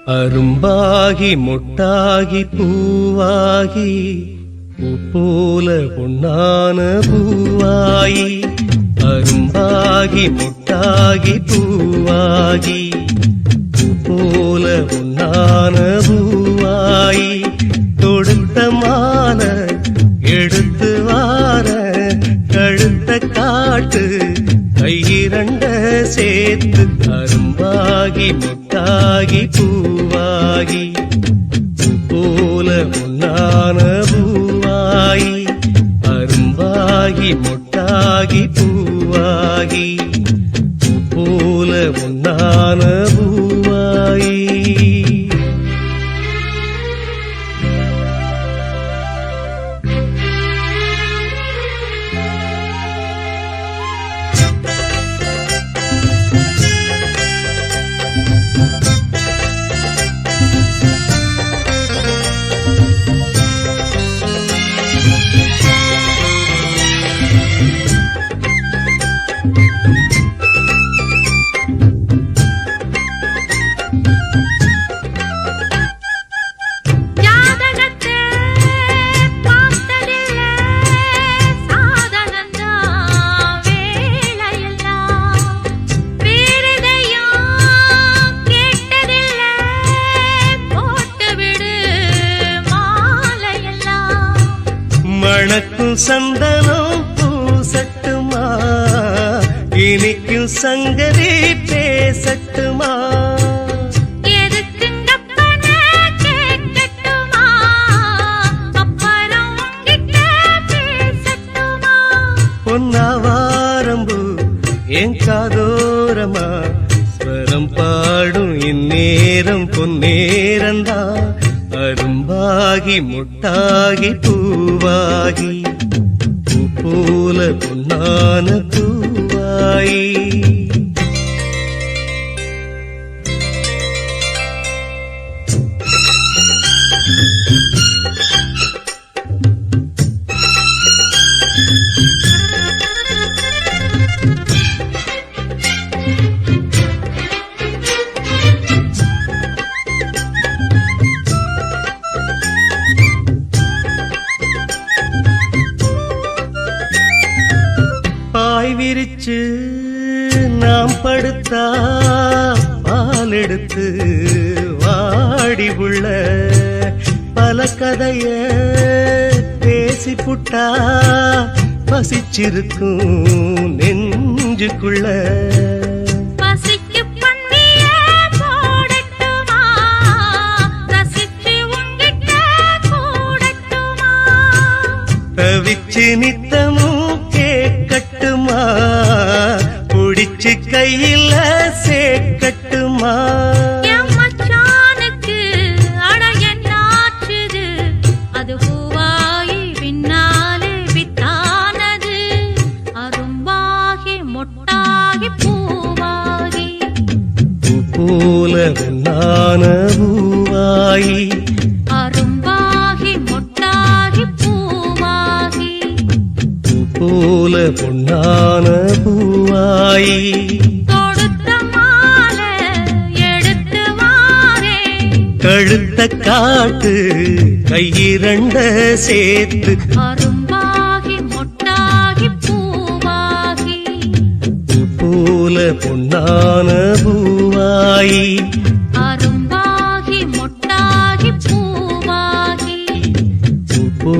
அரும்பாகி முட்டாகி பூவாகி பூப்போல பொன்னான பூவாயி அரும்பாகி முட்டாகி பூவாகி பூப்போல பொன்னான பூவாயி தொடுத்த மாலை எடுத்து வார கழுத்த காட்டு கையிரண்ட சேர்த்து அரும்பாகி முட்டாகி பூவாகி போல பொன்னான பூவாயி அரும்பாகி முட்டாகி பூவாகி போல பொன்னான பூவாயி மணக்கும் சந்தனம் பூசட்டுமா இனிக்கும் சங்கதி பேசட்டுமா பொன்னாவாரம்பு என் காதோரமா ஸ்வரம் பாடும் இந்நேரம் பொன்னேரந்தா அரும்பாகி முட்டாகி பூவாகி பூப்போல பொன்னான பூவாயி பாய் விரிச்சு நாம் படுத்தா பால் எடுத்து வாடி உள்ள பல கதைய பேசி புட்டா பசிச்சிருக்கும் நெஞ்சுக்குள்ள தவிச்சு நித்தமும் கேட்கட்டுமா புடிச்சு கையில சேர்க்கட்டுமா அது பூவாயி பின்னாலே வித்தானது அரும்பாகி மொட்டாகி பூவாகி பூப்போல பொன்னான பூவாயி அரும்பாகி மொட்டாகி பூவாகி போல பொன்னான பூவாயி தொடுத்த மாலை எடுத்து வாரே கழுத்த காட்டு கையிரண்ட சேர்த்து அரும்பாகி மொட்டாகி பூவாகி போல பொன்னான பூவாயி அரும்பாகி மொட்டாகி பூவாகி பூ